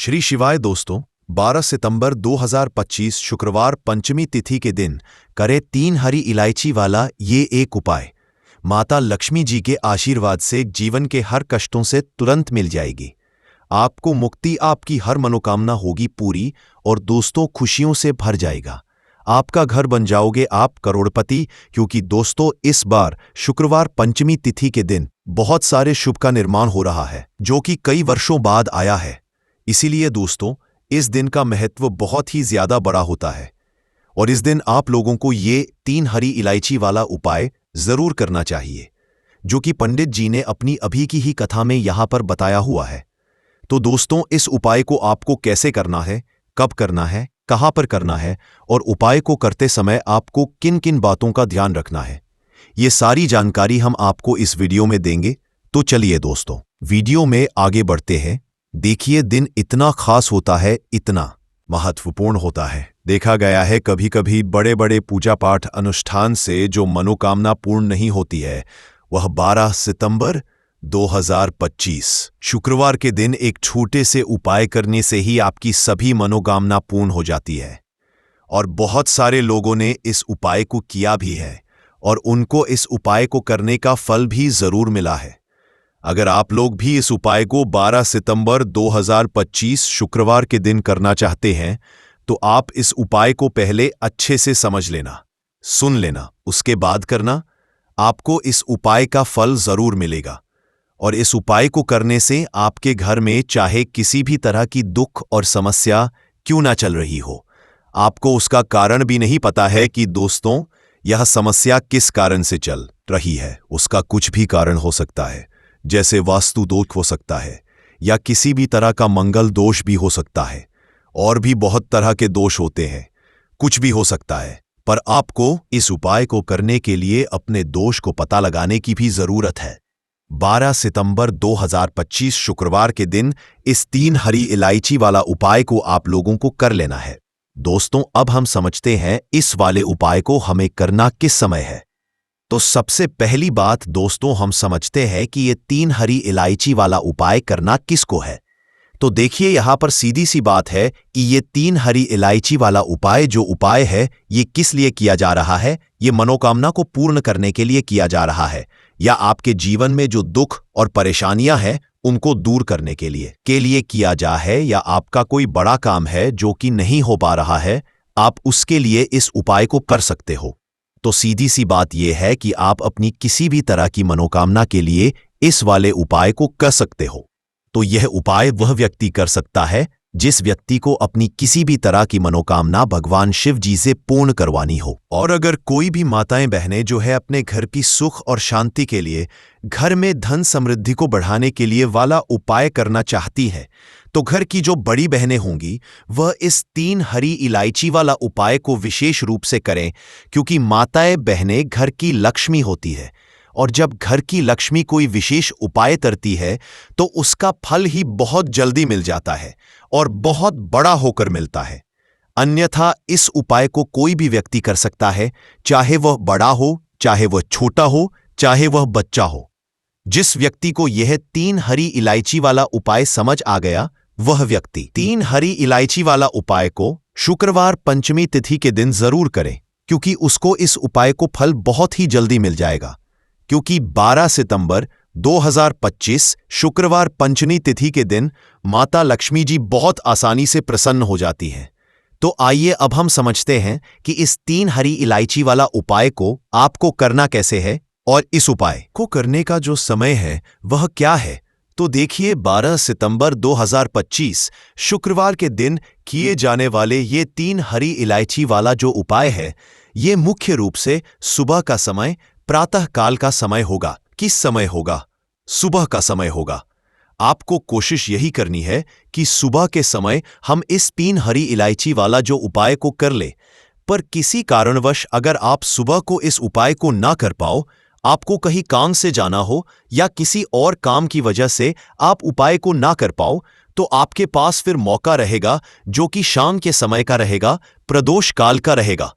श्री शिवाय दोस्तों, 12 सितंबर 2025 शुक्रवार पंचमी तिथि के दिन करें 3 हरी इलायची वाला ये एक उपाय। माता लक्ष्मी जी के आशीर्वाद से जीवन के हर कष्टों से तुरंत मिल जाएगी। आपको मुक्ति, आपकी हर मनोकामना होगी पूरी और दोस्तों खुशियों से भर जाएगा। आपका घर बन जाओगे आप करोड़पति, क्योंकि दोस्तों इस बार शुक्रवार पंचमी तिथि के दिन बहुत सारे शुभ का निर्माण हो रहा है, जो कि कई वर्षों बाद आया है। इसीलिए दोस्तों इस दिन का महत्व बहुत ही ज्यादा बड़ा होता है और इस दिन आप लोगों को ये 3 हरी इलायची वाला उपाय जरूर करना चाहिए, जो कि पंडित जी ने अपनी अभी की ही कथा में यहां पर बताया हुआ है। तो दोस्तों इस उपाय को आपको कैसे करना है, कब करना है, कहां पर करना है और उपाय को करते समय आपको किन किन बातों का ध्यान रखना है, ये सारी जानकारी हम आपको इस वीडियो में देंगे। तो चलिए दोस्तों वीडियो में आगे बढ़ते हैं। देखिए दिन इतना खास होता है, इतना महत्वपूर्ण होता है। देखा गया है कभी कभी बड़े बड़े पूजा पाठ अनुष्ठान से जो मनोकामना पूर्ण नहीं होती है, वह 12 सितंबर 2025 शुक्रवार के दिन एक छोटे से उपाय करने से ही आपकी सभी मनोकामना पूर्ण हो जाती है। और बहुत सारे लोगों ने इस उपाय को किया भी है और उनको इस उपाय को करने का फल भी जरूर मिला है। अगर आप लोग भी इस उपाय को 12 सितंबर 2025 शुक्रवार के दिन करना चाहते हैं, तो आप इस उपाय को पहले अच्छे से समझ लेना, सुन लेना, उसके बाद करना। आपको इस उपाय का फल जरूर मिलेगा और इस उपाय को करने से आपके घर में चाहे किसी भी तरह की दुख और समस्या क्यों ना चल रही हो, आपको उसका कारण भी नहीं पता है कि दोस्तों यह समस्या किस कारण से चल रही है। उसका कुछ भी कारण हो सकता है, जैसे वास्तु दोष हो सकता है या किसी भी तरह का मंगल दोष भी हो सकता है, और भी बहुत तरह के दोष होते हैं, कुछ भी हो सकता है। पर आपको इस उपाय को करने के लिए अपने दोष को पता लगाने की भी जरूरत है। 12 सितंबर 2025 शुक्रवार के दिन इस 3 हरी इलायची वाला उपाय को आप लोगों को कर लेना है। दोस्तों अब हम समझते हैं इस वाले उपाय को हमें करना किस समय है। तो सबसे पहली बात दोस्तों हम समझते हैं कि ये 3 हरी इलायची वाला उपाय करना किसको है। तो देखिए यहां पर सीधी सी बात है कि ये 3 हरी इलायची वाला उपाय जो उपाय है ये किस लिए किया जा रहा है। ये मनोकामना को पूर्ण करने के लिए किया जा रहा है, या आपके जीवन में जो दुख और परेशानियां हैं उनको दूर करने के लिए किया जा है, या आपका कोई बड़ा काम है जो कि नहीं हो पा रहा है, आप उसके लिए इस उपाय को कर सकते हो। तो सीधी सी बात यह है कि आप अपनी किसी भी तरह की मनोकामना के लिए इस वाले उपाय को कर सकते हो। तो यह उपाय वह व्यक्ति कर सकता है जिस व्यक्ति को अपनी किसी भी तरह की मनोकामना भगवान शिव जी से पूर्ण करवानी हो। और अगर कोई भी माताएं बहनें जो है अपने घर की सुख और शांति के लिए, घर में धन समृद्धि को बढ़ाने के लिए वाला उपाय करना चाहती हैं, तो घर की जो बड़ी बहनें होंगी वह इस 3 हरी इलायची वाला उपाय को विशेष रूप से करें, क्योंकि माताएं बहनें घर की लक्ष्मी होती है और जब घर की लक्ष्मी कोई विशेष उपाय करती है तो उसका फल ही बहुत जल्दी मिल जाता है और बहुत बड़ा होकर मिलता है। अन्यथा इस उपाय को कोई भी व्यक्ति कर सकता है, चाहे वह बड़ा हो, चाहे वह छोटा हो, चाहे वह बच्चा हो। जिस व्यक्ति को यह 3 हरी इलायची वाला उपाय समझ आ गया, वह व्यक्ति 3 हरी इलायची वाला उपाय को शुक्रवार पंचमी तिथि के दिन जरूर करे, क्योंकि उसको इस उपाय को फल बहुत ही जल्दी मिल जाएगा। क्योंकि 12 सितंबर 2025 शुक्रवार पंचमी तिथि के दिन माता लक्ष्मी जी बहुत आसानी से प्रसन्न हो जाती हैं। तो आइए अब हम समझते हैं कि इस 3 हरी इलायची वाला उपाय को आपको करना कैसे है और इस उपाय को करने का जो समय है वह क्या है। तो देखिए 12 सितंबर 2025 शुक्रवार के दिन किए जाने वाले ये 3 हरी इलायची वाला जो उपाय है, ये मुख्य रूप से सुबह का समय, प्रातः काल का समय होगा। किस समय होगा? सुबह का समय होगा। आपको कोशिश यही करनी है कि सुबह के समय हम इस 3 हरी इलायची वाला जो उपाय को कर ले। पर किसी कारणवश अगर आप सुबह को इस उपाय को ना कर पाओ, आपको कहीं काम से जाना हो या किसी और काम की वजह से आप उपाय को ना कर पाओ, तो आपके पास फिर मौका रहेगा जो कि शाम के समय का रहेगा, प्रदोष काल का रहेगा।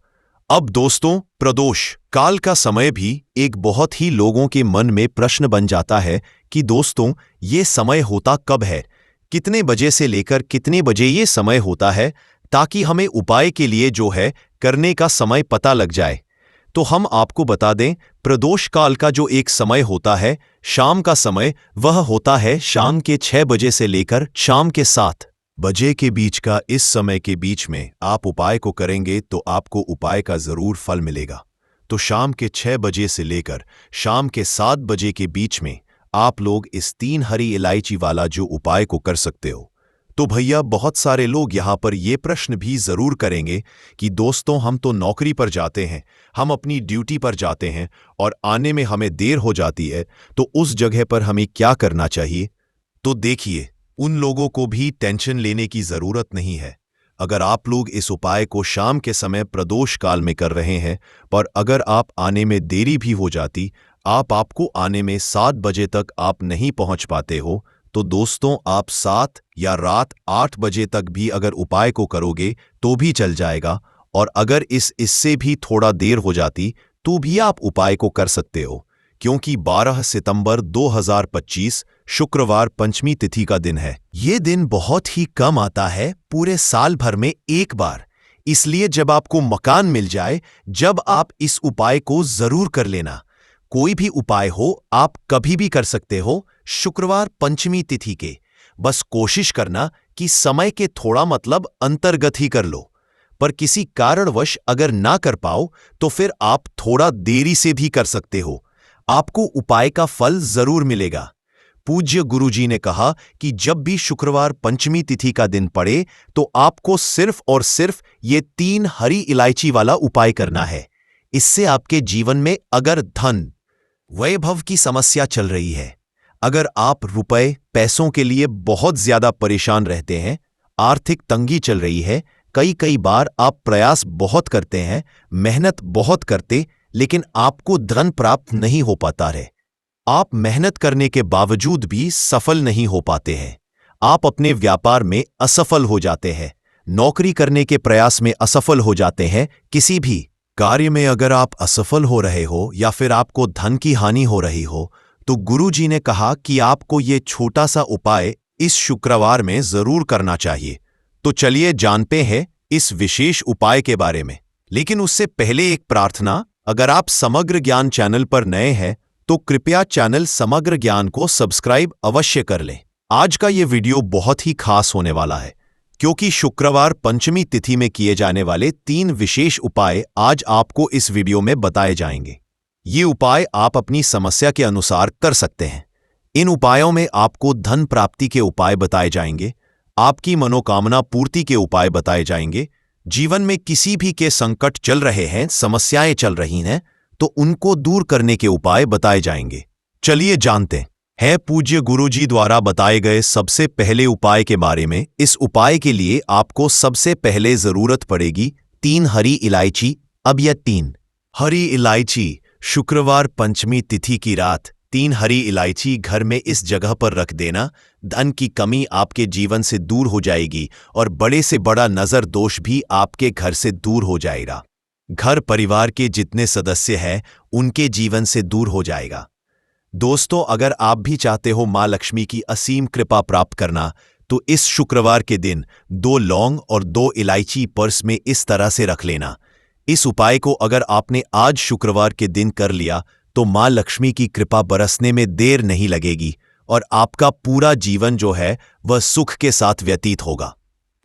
अब दोस्तों प्रदोष काल का समय भी एक बहुत ही लोगों के मन में प्रश्न बन जाता है कि दोस्तों ये समय होता कब है, कितने बजे से लेकर कितने बजे ये समय होता है, ताकि हमें उपाय के लिए जो है करने का समय पता लग जाए। तो हम आपको बता दें, प्रदोष काल का जो एक समय होता है, शाम का समय, वह होता है शाम के 6 बजे से लेकर शाम के 7 बजे के बीच का। इस समय के बीच में आप उपाय को करेंगे तो आपको उपाय का जरूर फल मिलेगा। तो शाम के 6 बजे से लेकर शाम के 7 बजे के बीच में आप लोग इस 3 हरी इलायची वाला जो उपाय को कर सकते हो। तो भैया, बहुत सारे लोग यहाँ पर ये प्रश्न भी जरूर करेंगे कि दोस्तों, हम तो नौकरी पर जाते हैं, हम अपनी ड्यूटी पर जाते हैं और आने में हमें देर हो जाती है, तो उस जगह पर हमें क्या करना चाहिए? तो देखिए, उन लोगों को भी टेंशन लेने की जरूरत नहीं है। अगर आप लोग इस उपाय को शाम के समय प्रदोष काल में कर रहे हैं, पर अगर आप आने में देरी भी हो जाती, आपको आने में 7 बजे तक आप नहीं पहुंच पाते हो, तो दोस्तों, आप 7 या रात 8 बजे तक भी अगर उपाय को करोगे तो भी चल जाएगा। और अगर इससे भी थोड़ा देर हो जाती तो भी आप उपाय को कर सकते हो, क्योंकि 12 सितंबर 2025 शुक्रवार पंचमी तिथि का दिन है। ये दिन बहुत ही कम आता है, पूरे साल भर में एक बार। इसलिए जब आपको मकान मिल जाए, जब आप इस उपाय को जरूर कर लेना। कोई भी उपाय हो, आप कभी भी कर सकते हो शुक्रवार पंचमी तिथि के। बस कोशिश करना कि समय के थोड़ा मतलब अंतर्गत ही कर लो। पर किसी कारणवश अगर ना कर पाओ तो फिर आप थोड़ा देरी से भी कर सकते हो, आपको उपाय का फल जरूर मिलेगा। पूज्य गुरुजी ने कहा कि जब भी शुक्रवार पंचमी तिथि का दिन पड़े तो आपको सिर्फ और सिर्फ ये 3 हरी इलायची वाला उपाय करना है। इससे आपके जीवन में अगर धन वैभव की समस्या चल रही है, अगर आप रुपए पैसों के लिए बहुत ज्यादा परेशान रहते हैं, आर्थिक तंगी चल रही है, कई बार आप प्रयास बहुत करते हैं, मेहनत बहुत करते, लेकिन आपको धन प्राप्त नहीं हो पाता है, आप मेहनत करने के बावजूद भी सफल नहीं हो पाते हैं, आप अपने व्यापार में असफल हो जाते हैं, नौकरी करने के प्रयास में असफल हो जाते हैं, किसी भी कार्य में अगर आप असफल हो रहे हो या फिर आपको धन की हानि हो रही हो, तो गुरुजी ने कहा कि आपको ये छोटा सा उपाय इस शुक्रवार में जरूर करना चाहिए। तो चलिए जानते हैं इस विशेष उपाय के बारे में। लेकिन उससे पहले एक प्रार्थना, अगर आप समग्र ज्ञान चैनल पर नए हैं तो कृपया चैनल समग्र ज्ञान को सब्सक्राइब अवश्य कर लें। आज का ये वीडियो बहुत ही खास होने वाला है, क्योंकि शुक्रवार पंचमी तिथि में किए जाने वाले 3 विशेष उपाय आज आपको इस वीडियो में बताए जाएंगे। ये उपाय आप अपनी समस्या के अनुसार कर सकते हैं। इन उपायों में आपको धन प्राप्ति के उपाय बताए जाएंगे, आपकी मनोकामना पूर्ति के उपाय बताए जाएंगे, जीवन में किसी भी के संकट चल रहे हैं, समस्याएं चल रही हैं, तो उनको दूर करने के उपाय बताए जाएंगे। चलिए जानते हैं पूज्य गुरुजी द्वारा बताए गए सबसे पहले उपाय के बारे में। इस उपाय के लिए आपको सबसे पहले जरूरत पड़ेगी 3 हरी इलायची। अब यह 3 हरी इलायची शुक्रवार पंचमी तिथि की रात 3 हरी इलायची घर में इस जगह पर रख देना। धन की कमी आपके जीवन से दूर हो जाएगी और बड़े से बड़ा नजर दोष भी आपके घर से दूर हो जाएगा। घर परिवार के जितने सदस्य हैं उनके जीवन से दूर हो जाएगा। दोस्तों, अगर आप भी चाहते हो मां लक्ष्मी की असीम कृपा प्राप्त करना, तो इस शुक्रवार के दिन 2 लौंग और 2 इलायची पर्स में इस तरह से रख लेना। इस उपाय को अगर आपने आज शुक्रवार के दिन कर लिया तो मां लक्ष्मी की कृपा बरसने में देर नहीं लगेगी और आपका पूरा जीवन जो है वह सुख के साथ व्यतीत होगा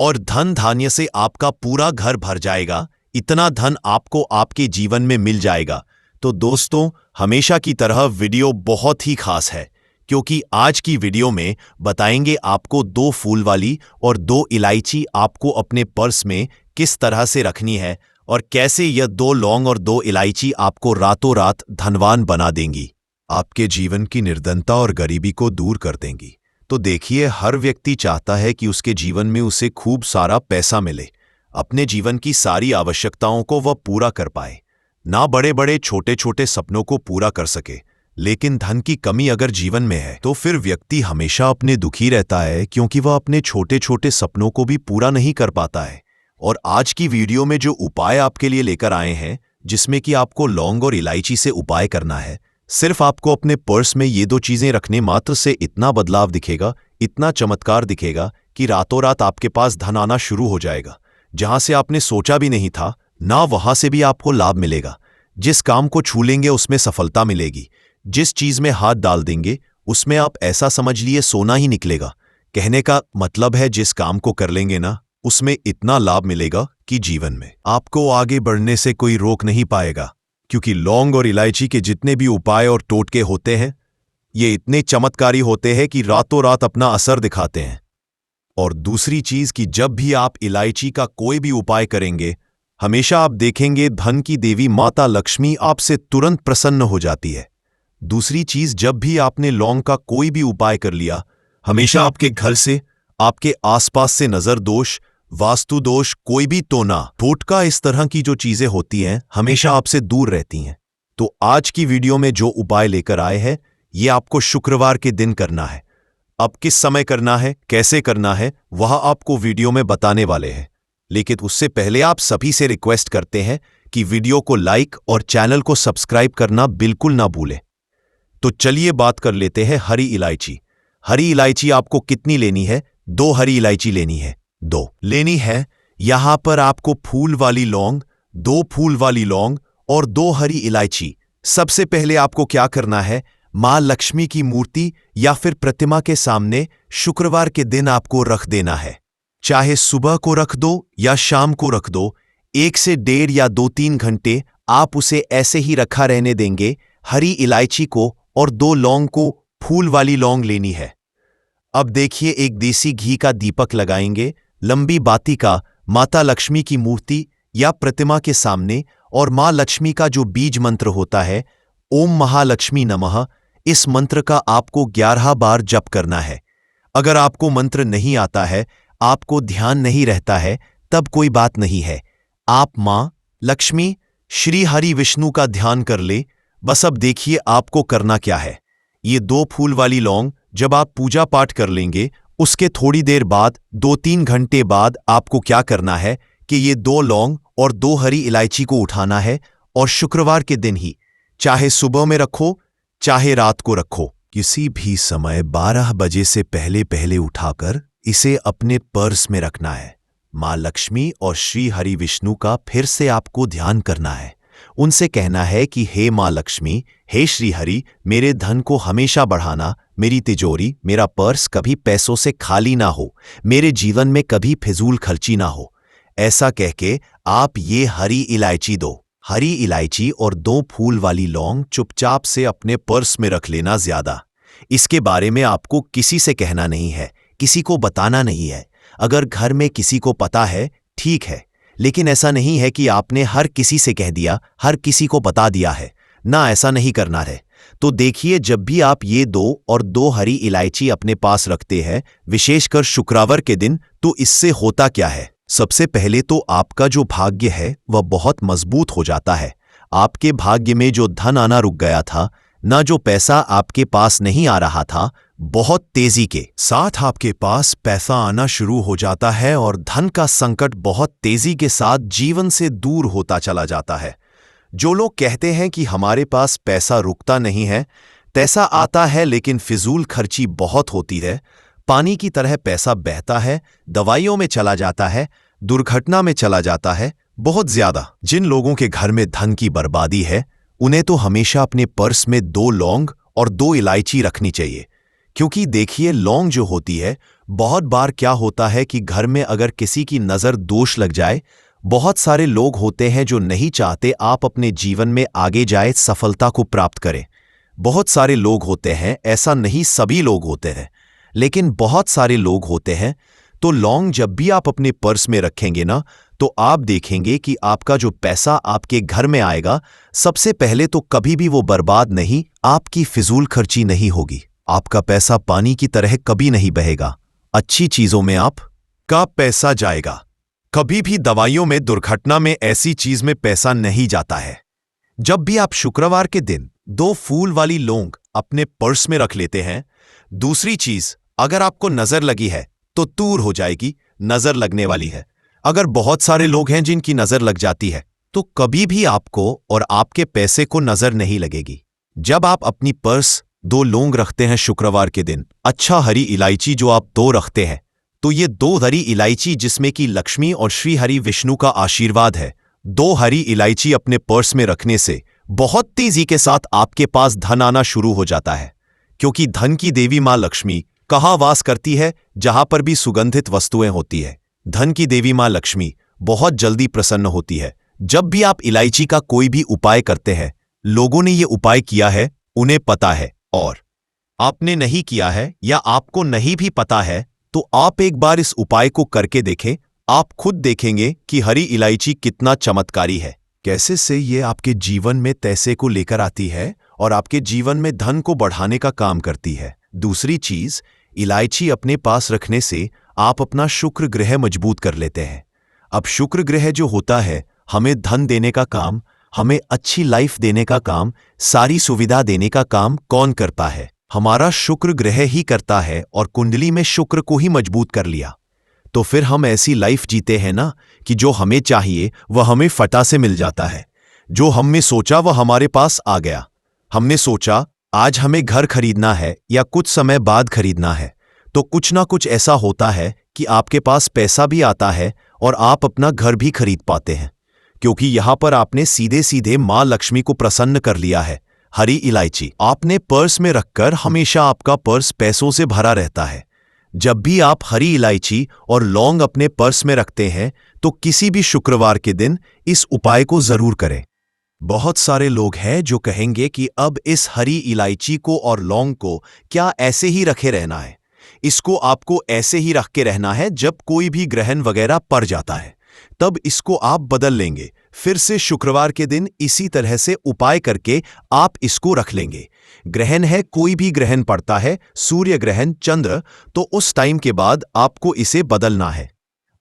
और धन धान्य से आपका पूरा घर भर जाएगा। इतना धन आपको आपके जीवन में मिल जाएगा। तो दोस्तों, हमेशा की तरह वीडियो बहुत ही खास है, क्योंकि आज की वीडियो में बताएंगे आपको 2 फूल वाली और 2 इलायची आपको अपने पर्स में किस तरह से रखनी है और कैसे यह 2 लौंग और 2 इलायची आपको रातों रात धनवान बना देंगी, आपके जीवन की निर्धनता और गरीबी को दूर कर देंगी। तो देखिए, हर व्यक्ति चाहता है कि उसके जीवन में उसे खूब सारा पैसा मिले, अपने जीवन की सारी आवश्यकताओं को वह पूरा कर पाए, ना बड़े बड़े छोटे छोटे सपनों को पूरा कर सके। लेकिन धन की कमी अगर जीवन में है तो फिर व्यक्ति हमेशा अपने दुखी रहता है, क्योंकि वह अपने छोटे छोटे सपनों को भी पूरा नहीं कर पाता है। और आज की वीडियो में जो उपाय आपके लिए लेकर आए हैं, जिसमें कि आपको लौंग और इलायची से उपाय करना है, सिर्फ आपको अपने पर्स में ये दो चीजें रखने मात्र से इतना बदलाव दिखेगा, इतना चमत्कार दिखेगा कि रातों रात आपके पास धन आना शुरू हो जाएगा। जहां से आपने सोचा भी नहीं था ना वहां से भी आपको लाभ मिलेगा। जिस काम को छू लेंगे उसमें सफलता मिलेगी। जिस चीज में हाथ डाल देंगे उसमें आप ऐसा समझ लिए सोना ही निकलेगा। कहने का मतलब है जिस काम को कर लेंगे ना उसमें इतना लाभ मिलेगा कि जीवन में आपको आगे बढ़ने से कोई रोक नहीं पाएगा। क्योंकि लौंग और इलायची के जितने भी उपाय और टोटके होते हैं ये इतने चमत्कारी होते हैं कि रातों रात अपना असर दिखाते हैं। और दूसरी चीज कि जब भी आप इलायची का कोई भी उपाय करेंगे हमेशा आप देखेंगे धन की देवी माता लक्ष्मी आपसे तुरंत प्रसन्न हो जाती है। दूसरी चीज जब भी आपने लौंग का कोई भी उपाय कर लिया हमेशा आपके घर से, आपके आसपास से नजर दोष, वास्तु दोष, कोई भी टोना टोटका इस तरह की जो चीजें होती हैं हमेशा आपसे दूर रहती हैं। तो आज की वीडियो में जो उपाय लेकर आए हैं ये आपको शुक्रवार के दिन करना है। अब किस समय करना है, कैसे करना है वह आपको वीडियो में बताने वाले हैं। लेकिन उससे पहले आप सभी से रिक्वेस्ट करते हैं कि वीडियो को लाइक और चैनल को सब्सक्राइब करना बिल्कुल ना भूलें। तो चलिए बात कर लेते हैं हरी इलायची। हरी इलायची आपको कितनी लेनी है? 2 हरी इलायची लेनी है। 2 लेनी है। यहां पर आपको फूल वाली लौंग, 2 फूल वाली लौंग और 2 हरी इलायची। सबसे पहले आपको क्या करना है, मां लक्ष्मी की मूर्ति या फिर प्रतिमा के सामने शुक्रवार के दिन आपको रख देना है। चाहे सुबह को रख दो या शाम को रख दो, 1 से 1.5 या 2-3 घंटे आप उसे ऐसे ही रखा रहने देंगे। हरी इलायची को और 2 लौंग को फूल वाली लौंग लेनी है। अब देखिए एक देसी घी का दीपक लगाएंगे, लंबी बाती का माता लक्ष्मी की मूर्ति या प्रतिमा के सामने, और मां लक्ष्मी का जो बीज मंत्र होता है ओम महालक्ष्मी नमः, इस मंत्र का आपको 11 बार जप करना है। अगर आपको मंत्र नहीं आता है, आपको ध्यान नहीं रहता है, तब कोई बात नहीं है। आप मां लक्ष्मी, श्री हरि विष्णु का ध्यान कर ले। बस अब देखिए आपको करना क्या है। ये 2 फूल वाली लौंग जब आप पूजा पाठ कर लेंगे उसके थोड़ी देर बाद 2-3 घंटे बाद आपको क्या करना है कि ये 2 लौंग और 2 हरी इलायची को उठाना है और शुक्रवार के दिन ही, चाहे सुबह में रखो चाहे रात को रखो, किसी भी समय 12 बजे से पहले पहले उठाकर इसे अपने पर्स में रखना है। मां लक्ष्मी और श्री हरि विष्णु का फिर से आपको ध्यान करना है। उनसे कहना है कि हे मां लक्ष्मी, हे श्री हरि, मेरे धन को हमेशा बढ़ाना, मेरी तिजोरी, मेरा पर्स कभी पैसों से खाली ना हो, मेरे जीवन में कभी फिजूल खर्ची ना हो। ऐसा कह के आप ये हरी इलायची दो। हरी इलायची और 2 फूल वाली लौंग चुपचाप से अपने पर्स में रख लेना। ज्यादा इसके बारे में आपको किसी से कहना नहीं है, किसी को बताना नहीं है। अगर घर में किसी को पता है ठीक है, लेकिन ऐसा नहीं है कि आपने हर किसी से कह दिया, हर किसी को बता दिया है ना, ऐसा नहीं करना है। तो देखिए जब भी आप ये 2 और 2 हरी इलायची अपने पास रखते हैं, विशेषकर शुक्रवार के दिन, तो इससे होता क्या है, सबसे पहले तो आपका जो भाग्य है वह बहुत मजबूत हो जाता है। आपके भाग्य में जो धन आना रुक गया था ना, जो पैसा आपके पास नहीं आ रहा था, बहुत तेजी के साथ आपके पास पैसा आना शुरू हो जाता है और धन का संकट बहुत तेजी के साथ जीवन से दूर होता चला जाता है। जो लोग कहते हैं कि हमारे पास पैसा रुकता नहीं है, पैसा आता है लेकिन फिजूल खर्ची बहुत होती है, पानी की तरह पैसा बहता है, दवाइयों में चला जाता है, दुर्घटना में चला जाता है, बहुत ज्यादा। जिन लोगों के घर में धन की बर्बादी है उन्हें तो हमेशा अपने पर्स में 2 लौंग और 2 इलायची रखनी चाहिए। क्योंकि देखिए लौंग जो होती है, बहुत बार क्या होता है कि घर में अगर किसी की नजर दोष लग जाए, बहुत सारे लोग होते हैं जो नहीं चाहते आप अपने जीवन में आगे जाए, सफलता को प्राप्त करें। बहुत सारे लोग होते हैं, ऐसा नहीं सभी लोग होते हैं, लेकिन बहुत सारे लोग होते हैं। तो लौंग जब भी आप अपने पर्स में रखेंगे ना, तो आप देखेंगे कि आपका जो पैसा आपके घर में आएगा, सबसे पहले तो कभी भी वो बर्बाद नहीं, आपकी फिजूल खर्ची नहीं होगी। आपका पैसा पानी की तरह कभी नहीं बहेगा। अच्छी चीजों में आपका पैसा जाएगा। कभी भी दवाइयों में, दुर्घटना में, ऐसी चीज में पैसा नहीं जाता है। जब भी आप शुक्रवार के दिन 2 फूल वाली लौंग अपने पर्स में रख लेते हैं, दूसरी चीज, अगर आपको नजर लगी है तो दूर हो जाएगी, नजर लगने वाली है। अगर बहुत सारे लोग हैं जिनकी नजर लग जाती है, तो कभी भी आपको और आपके पैसे को नजर नहीं लगेगी। जब आप अपनी पर्स 2 लौंग रखते हैं शुक्रवार के दिन, अच्छा हरी इलायची जो आप 2 रखते हैं, तो ये 2 हरी इलायची जिसमें कि लक्ष्मी और श्री हरि विष्णु का आशीर्वाद है, 2 हरी इलायची अपने पर्स में रखने से बहुत तेजी के साथ आपके पास धन आना शुरू हो जाता है। क्योंकि धन की देवी मां लक्ष्मी कहाँ वास करती है? जहां पर भी सुगंधित वस्तुएं होती है। धन की देवी मां लक्ष्मी बहुत जल्दी प्रसन्न होती है। जब भी आप इलायची का कोई भी उपाय करते हैं, लोगों ने ये उपाय किया है, उन्हें पता है, और आपने नहीं किया है या आपको नहीं भी पता है, तो आप एक बार इस उपाय को करके देखें। आप खुद देखेंगे कि हरी इलायची कितना चमत्कारी है। कैसे से ये आपके जीवन में पैसे को लेकर आती है और आपके जीवन में धन को बढ़ाने का काम करती है। दूसरी चीज, इलायची अपने पास रखने से आप अपना शुक्र ग्रह मजबूत कर लेते हैं। अब शुक्र ग्रह जो होता है, हमें धन देने का काम, हमें अच्छी लाइफ देने का काम, सारी सुविधा देने का काम कौन करता है? हमारा शुक्र ग्रह ही करता है। और कुंडली में शुक्र को ही मजबूत कर लिया तो फिर हम ऐसी लाइफ जीते हैं ना कि जो हमें चाहिए वह हमें फटा से मिल जाता है। जो हमने सोचा वह हमारे पास आ गया। हमने सोचा आज हमें घर खरीदना है या कुछ समय बाद खरीदना है, तो कुछ ना कुछ ऐसा होता है कि आपके पास पैसा भी आता है और आप अपना घर भी खरीद पाते हैं। क्योंकि यहां पर आपने सीधे सीधे मां लक्ष्मी को प्रसन्न कर लिया है। हरी इलायची आपने पर्स में रखकर हमेशा आपका पर्स पैसों से भरा रहता है। जब भी आप हरी इलायची और लौंग अपने पर्स में रखते हैं, तो किसी भी शुक्रवार के दिन इस उपाय को जरूर करें। बहुत सारे लोग हैं जो कहेंगे कि अब इस हरी इलायची को और लौंग को क्या ऐसे ही रखे रहना है? इसको आपको ऐसे ही रख के रहना है, जब कोई भी ग्रहण वगैरह पड़ जाता है तब इसको आप बदल लेंगे। फिर से शुक्रवार के दिन इसी तरह से उपाय करके आप इसको रख लेंगे। ग्रहण है, कोई भी ग्रहण पड़ता है, सूर्य ग्रहण, चंद्र, तो उस टाइम के बाद आपको इसे बदलना है।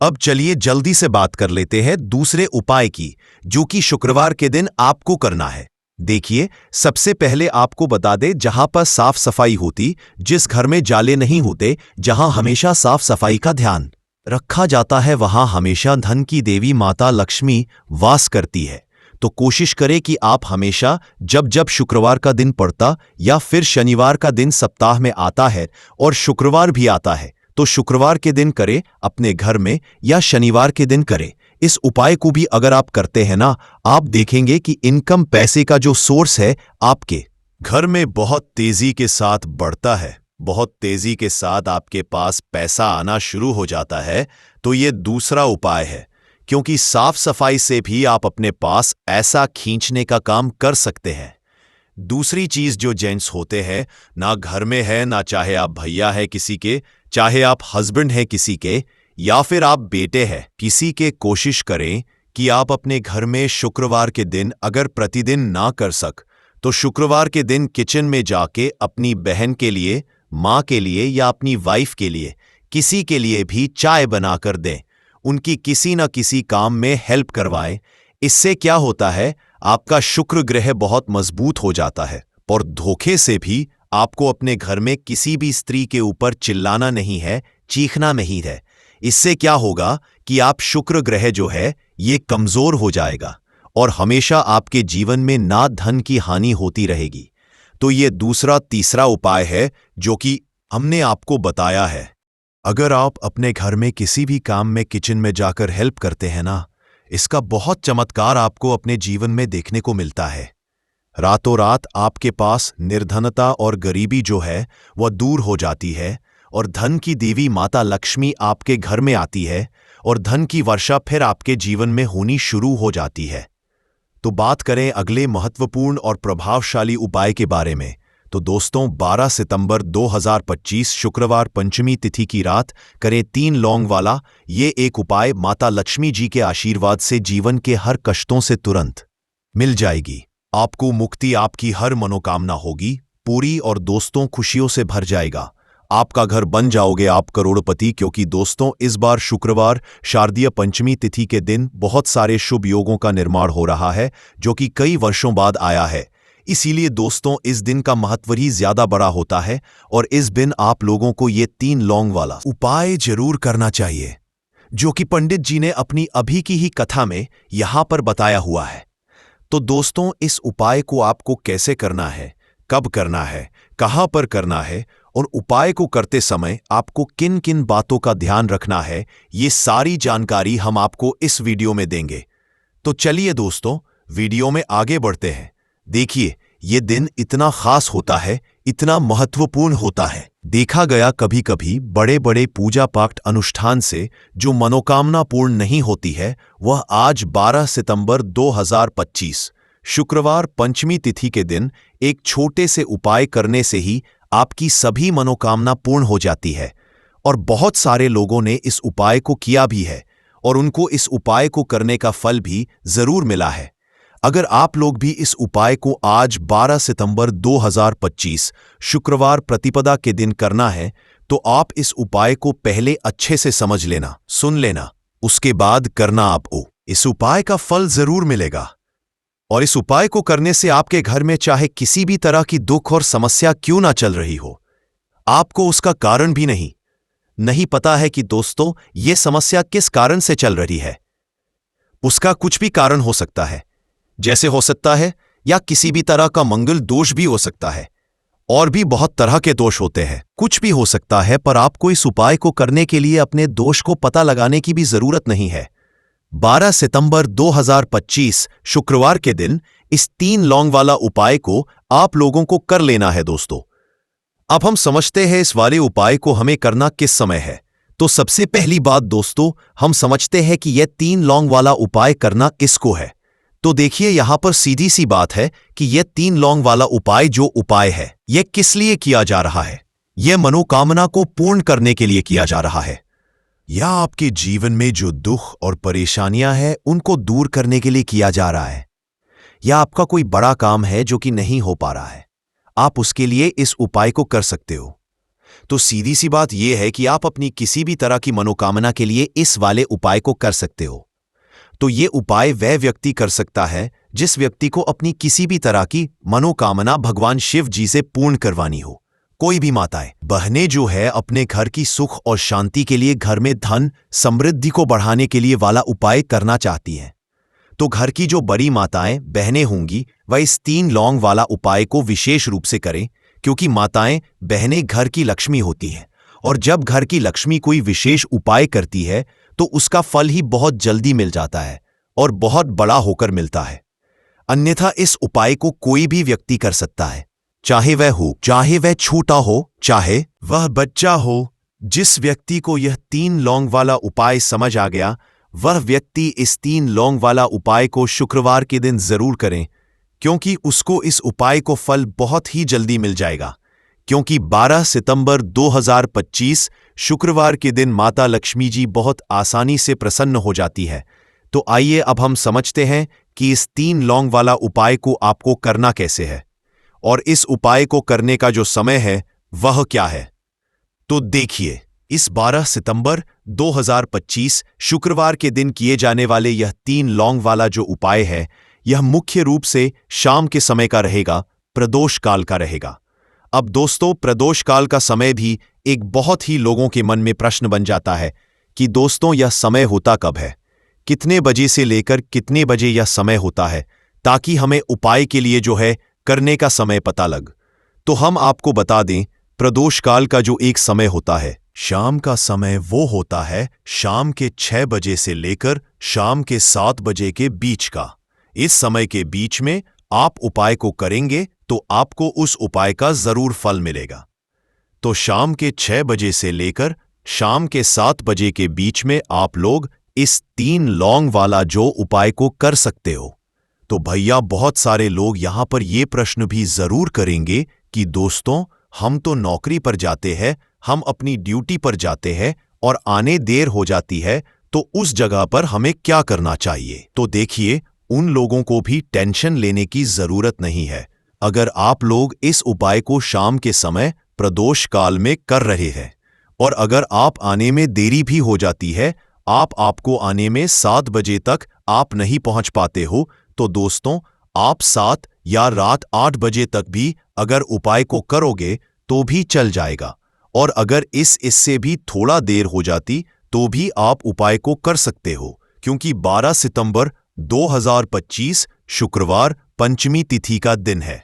अब चलिए जल्दी से बात कर लेते हैं दूसरे उपाय की, जो कि शुक्रवार के दिन आपको करना है। देखिए, सबसे पहले आपको बता दे, जहां पर साफ सफाई होती, जिस घर में जाले नहीं होते, जहां हमेशा साफ सफाई का ध्यान रखा जाता है, वहां हमेशा धन की देवी माता लक्ष्मी वास करती है। तो कोशिश करें कि आप हमेशा जब जब शुक्रवार का दिन पड़ता या फिर शनिवार का दिन सप्ताह में आता है और शुक्रवार भी आता है, तो शुक्रवार के दिन करें अपने घर में या शनिवार के दिन करें। इस उपाय को भी अगर आप करते हैं ना, आप देखेंगे कि इनकम, पैसे का जो सोर्स है आपके घर में बहुत तेजी के साथ बढ़ता है। बहुत तेजी के साथ आपके पास पैसा आना शुरू हो जाता है। तो ये दूसरा उपाय है, क्योंकि साफ सफाई से भी आप अपने पास ऐसा खींचने का काम कर सकते हैं। दूसरी चीज जो जेंट्स होते हैं ना, घर में है ना, चाहे आप भैया है किसी के, चाहे आप हस्बैंड है किसी के, या फिर आप बेटे हैं किसी के, कोशिश करें कि आप अपने घर में शुक्रवार के दिन अगर प्रतिदिन ना कर सक, तो शुक्रवार के दिन किचन में जाके अपनी बहन के लिए, माँ के लिए या अपनी वाइफ के लिए, किसी के लिए भी चाय बनाकर दें। उनकी किसी न किसी काम में हेल्प करवाएं। इससे क्या होता है, आपका शुक्र ग्रह बहुत मजबूत हो जाता है। और धोखे से भी आपको अपने घर में किसी भी स्त्री के ऊपर चिल्लाना नहीं है, चीखना नहीं है। इससे क्या होगा कि आप शुक्र ग्रह जो है ये कमजोर हो जाएगा और हमेशा आपके जीवन में ना धन की हानि होती रहेगी। तो ये दूसरा तीसरा उपाय है जो कि हमने आपको बताया है। अगर आप अपने घर में किसी भी काम में किचन में जाकर हेल्प करते हैं ना, इसका बहुत चमत्कार आपको अपने जीवन में देखने को मिलता है। रातों रात आपके पास निर्धनता और गरीबी जो है वह दूर हो जाती है और धन की देवी माता लक्ष्मी आपके घर में आती है और धन की वर्षा फिर आपके जीवन में होनी शुरू हो जाती है। तो बात करें अगले महत्वपूर्ण और प्रभावशाली उपाय के बारे में, तो दोस्तों 12 सितंबर 2025 शुक्रवार पंचमी तिथि की रात करें 3 लौंग वाला ये एक उपाय। माता लक्ष्मी जी के आशीर्वाद से जीवन के हर कष्टों से तुरंत मिल जाएगी। आपको मुक्ति, आपकी हर मनोकामना होगी पूरी और दोस्तों खुशियों से भर जाएगा। आपका घर बन जाओगे आप करोड़पति। क्योंकि दोस्तों इस बार शुक्रवार शारदीय पंचमी तिथि के दिन बहुत सारे शुभ योगों का निर्माण हो रहा है, जो कि कई वर्षों बाद आया है। इसीलिए दोस्तों इस दिन का महत्व ही ज्यादा बड़ा होता है और इस दिन आप लोगों को ये 3 लौंग वाला उपाय जरूर करना चाहिए, जो कि पंडित जी ने अपनी अभी की ही कथा में यहां पर बताया हुआ है। तो दोस्तों इस उपाय को आपको कैसे करना है कब करना है, कहाँ पर करना है और उपाय को करते समय आपको किन किन बातों का ध्यान रखना है, ये सारी जानकारी हम आपको इस वीडियो में देंगे। तो चलिए दोस्तों, वीडियो में आगे बढ़ते हैं। देखिए, ये दिन इतना खास होता है, इतना महत्वपूर्ण होता है। देखा गया कभी कभी बड़े बड़े पूजा पाठ अनुष्ठान से जो मनोकामना पूर्ण नहीं होती है, वह आज 12 सितंबर 2025 शुक्रवार पंचमी तिथि के दिन एक छोटे से उपाय करने से ही आपकी सभी मनोकामना पूर्ण हो जाती है। और बहुत सारे लोगों ने इस उपाय को किया भी है और उनको इस उपाय को करने का फल भी जरूर मिला है। अगर आप लोग भी इस उपाय को आज 12 सितंबर 2025 शुक्रवार प्रतिपदा के दिन करना है, तो आप इस उपाय को पहले अच्छे से समझ लेना, सुन लेना, उसके बाद करना आपको। इस उपाय का फल जरूर मिलेगा। और इस उपाय को करने से आपके घर में चाहे किसी भी तरह की दुख और समस्या क्यों ना चल रही हो, आपको उसका कारण भी नहीं पता है कि दोस्तों ये समस्या किस कारण से चल रही है। उसका कुछ भी कारण हो सकता है, जैसे हो सकता है या किसी भी तरह का मंगल दोष भी हो सकता है, और भी बहुत तरह के दोष होते हैं। कुछ भी हो सकता है, पर आपको इस उपाय को करने के लिए अपने दोष को पता लगाने की भी जरूरत नहीं है। 12 सितंबर 2025 शुक्रवार के दिन इस 3 लौंग वाला उपाय को आप लोगों को कर लेना है दोस्तों। अब हम समझते हैं इस वाले उपाय को हमें करना किस समय है। तो सबसे पहली बात दोस्तों, हम समझते हैं कि यह 3 लौंग वाला उपाय करना किसको है। तो देखिए, यहां पर सीधी सी बात है कि यह 3 लौंग वाला उपाय जो उपाय है, यह किस लिए किया जा रहा है। यह मनोकामना को पूर्ण करने के लिए किया जा रहा है, या आपके जीवन में जो दुख और परेशानियां हैं उनको दूर करने के लिए किया जा रहा है, या आपका कोई बड़ा काम है जो कि नहीं हो पा रहा है, आप उसके लिए इस उपाय को कर सकते हो। तो सीधी सी बात यह है कि आप अपनी किसी भी तरह की मनोकामना के लिए इस वाले उपाय को कर सकते हो। तो ये उपाय वह व्यक्ति कर सकता है जिस व्यक्ति को अपनी किसी भी तरह की मनोकामना भगवान शिव जी से पूर्ण करवानी हो। कोई भी माताएं बहनें जो है अपने घर की सुख और शांति के लिए, घर में धन समृद्धि को बढ़ाने के लिए वाला उपाय करना चाहती हैं, तो घर की जो बड़ी माताएं बहनें होंगी वह इस 3 लौंग वाला उपाय को विशेष रूप से करें, क्योंकि माताएं बहनें घर की लक्ष्मी होती हैं, और जब घर की लक्ष्मी कोई विशेष उपाय करती है तो उसका फल ही बहुत जल्दी मिल जाता है और बहुत बड़ा होकर मिलता है। अन्यथा इस उपाय को कोई भी व्यक्ति कर सकता है, चाहे वह छोटा हो, चाहे वह बच्चा हो। जिस व्यक्ति को यह 3 लौंग वाला उपाय समझ आ गया, वह व्यक्ति इस 3 लौंग वाला उपाय को शुक्रवार के दिन जरूर करें, क्योंकि उसको इस उपाय को फल बहुत ही जल्दी मिल जाएगा। क्योंकि 12 सितंबर 2025 शुक्रवार के दिन माता लक्ष्मी जी बहुत आसानी से प्रसन्न हो जाती है। तो आइए अब हम समझते हैं कि इस 3 लौंग वाला उपाय को आपको करना कैसे है, और इस उपाय को करने का जो समय है वह क्या है। तो देखिए, इस 12 सितंबर 2025 शुक्रवार के दिन किए जाने वाले यह 3 लौंग वाला जो उपाय है, यह मुख्य रूप से शाम के समय का रहेगा, प्रदोष काल का रहेगा। अब दोस्तों, प्रदोष काल का समय भी एक बहुत ही लोगों के मन में प्रश्न बन जाता है कि दोस्तों यह समय होता कब है, कितने बजे से लेकर कितने बजे यह समय होता है, ताकि हमें उपाय के लिए जो है करने का समय पता लग। तो हम आपको बता दें, प्रदोष काल का जो एक समय होता है, शाम का समय, वो होता है शाम के 6 बजे से लेकर शाम के 7 बजे के बीच का। इस समय के बीच में आप उपाय को करेंगे तो आपको उस उपाय का जरूर फल मिलेगा। तो शाम के 6 बजे से लेकर शाम के 7 बजे के बीच में आप लोग इस 3 लौंग वाला जो उपाय को कर सकते हो। तो भैया, बहुत सारे लोग यहां पर ये प्रश्न भी जरूर करेंगे कि दोस्तों हम तो नौकरी पर जाते हैं, हम अपनी ड्यूटी पर जाते हैं और आने देर हो जाती है, तो उस जगह पर हमें क्या करना चाहिए। तो देखिए, उन लोगों को भी टेंशन लेने की जरूरत नहीं है। अगर आप लोग इस उपाय को शाम के समय प्रदोष काल में कर रहे हैं, और अगर आप आने में देरी भी हो जाती है, आपको आने में 7 बजे तक आप नहीं पहुंच पाते हो, तो दोस्तों आप 7 या रात 8 बजे तक भी अगर उपाय को करोगे तो भी चल जाएगा। और अगर इससे भी थोड़ा देर हो जाती तो भी आप उपाय को कर सकते हो, क्योंकि 12 सितंबर 2025 शुक्रवार पंचमी तिथि का दिन है।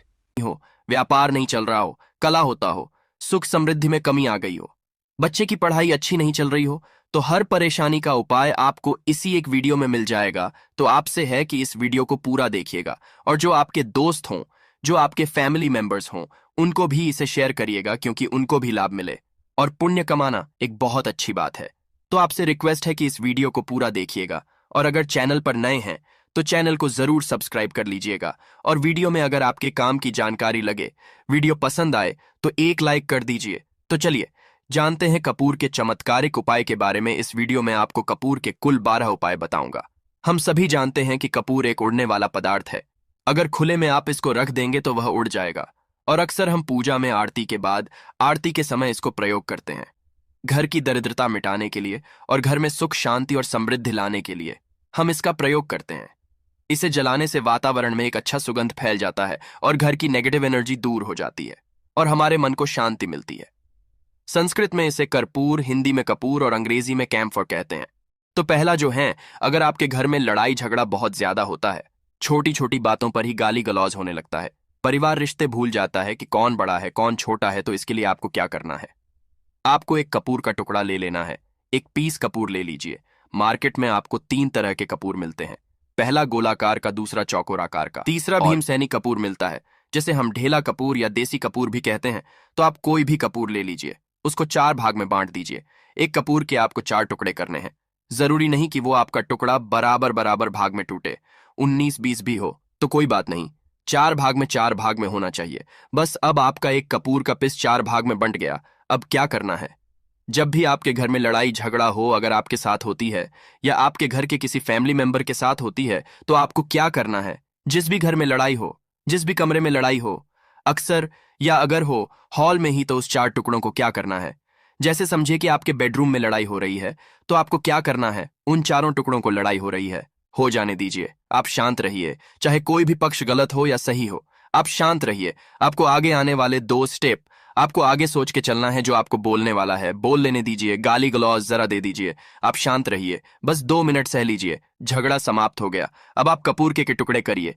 व्यापार नहीं चल रहा हो, कला होता हो, सुख समृद्धि में कमी आ गई हो, बच्चे की पढ़ाई अच्छी नहीं चल रही हो, तो हर परेशानी का उपाय आपको इसी एक वीडियो में मिल जाएगा। तो आपसे है कि इस वीडियो को पूरा देखिएगा और जो आपके दोस्त हों, जो आपके फैमिली मेंबर्स हों, उनको भी इसे शेयर करिएगा, क्योंकि उनको भी लाभ मिले। और पुण्य कमाना एक बहुत अच्छी बात है। तो आपसे रिक्वेस्ट है कि इस वीडियो को पूरा देखिएगा और अगर चैनल पर नए हैं तो चैनल को जरूर सब्सक्राइब कर लीजिएगा। और वीडियो में अगर आपके काम की जानकारी लगे, वीडियो पसंद आए तो एक लाइक कर दीजिए। तो चलिए जानते हैं कपूर के चमत्कारिक उपाय के बारे में। इस वीडियो में आपको कपूर के कुल 12 उपाय बताऊंगा। हम सभी जानते हैं कि कपूर एक उड़ने वाला पदार्थ है। अगर खुले में आप इसको रख देंगे तो वह उड़ जाएगा। और अक्सर हम पूजा में आरती के बाद, आरती के समय इसको प्रयोग करते हैं, घर की दरिद्रता मिटाने के लिए और घर में सुख शांति और समृद्धि लाने के लिए हम इसका प्रयोग करते हैं। इसे जलाने से वातावरण में एक अच्छा सुगंध फैल जाता है और घर की नेगेटिव एनर्जी दूर हो जाती है और हमारे मन को शांति मिलती है। संस्कृत में इसे कर्पूर, हिंदी में कपूर और अंग्रेजी में कैम्फर कहते हैं। तो पहला जो है, अगर आपके घर में लड़ाई झगड़ा बहुत ज्यादा होता है, छोटी छोटी बातों पर ही गाली गलौज होने लगता है, परिवार रिश्ते भूल जाता है कि कौन बड़ा है कौन छोटा है, तो इसके लिए आपको क्या करना है? आपको एक कपूर का टुकड़ा ले लेना है। एक पीस कपूर ले लीजिए। मार्केट में आपको 3 तरह के कपूर मिलते हैं। पहला गोलाकार का, दूसरा चौकोर आकार का, तीसरा भीमसेनी कपूर मिलता है, जिसे हम ढेला कपूर या देसी कपूर भी कहते हैं। तो आप कोई भी कपूर ले लीजिए, उसको 4 भाग में बांट दीजिए। एक कपूर के आपको 4 टुकड़े करने हैं। जरूरी नहीं कि वो आपका टुकड़ा बराबर बराबर भाग में टूटे, 19-20 भी हो तो कोई बात नहीं, 4 भाग में होना चाहिए बस। अब आपका एक कपूर का पीस 4 भाग में बंट गया। अब क्या करना है? जब भी आपके घर में लड़ाई झगड़ा हो, अगर आपके साथ होती है या आपके घर के किसी फैमिली मेंबर के साथ होती है, तो आपको क्या करना है? जिस भी घर में लड़ाई हो, जिस भी कमरे में लड़ाई हो, अक्सर या अगर हो हॉल में ही, तो उस 4 टुकड़ों को क्या करना है? जैसे समझिए कि आपके बेडरूम में लड़ाई हो रही है, तो आपको क्या करना है? उन 4 टुकड़ों को लड़ाई हो रही है, हो जाने दीजिए। आप शांत रहिए, चाहे कोई भी पक्ष गलत हो या सही हो, आप शांत रहिए। आपको आगे आने वाले 2 स्टेप आपको आगे सोच के चलना है। जो आपको बोलने वाला है बोल लेने दीजिए, गाली गलौज जरा दे दीजिए। आप शांत रहिए, बस 2 मिनट सह लीजिए, झगड़ा समाप्त हो गया। अब आप कपूर के टुकड़े करिए।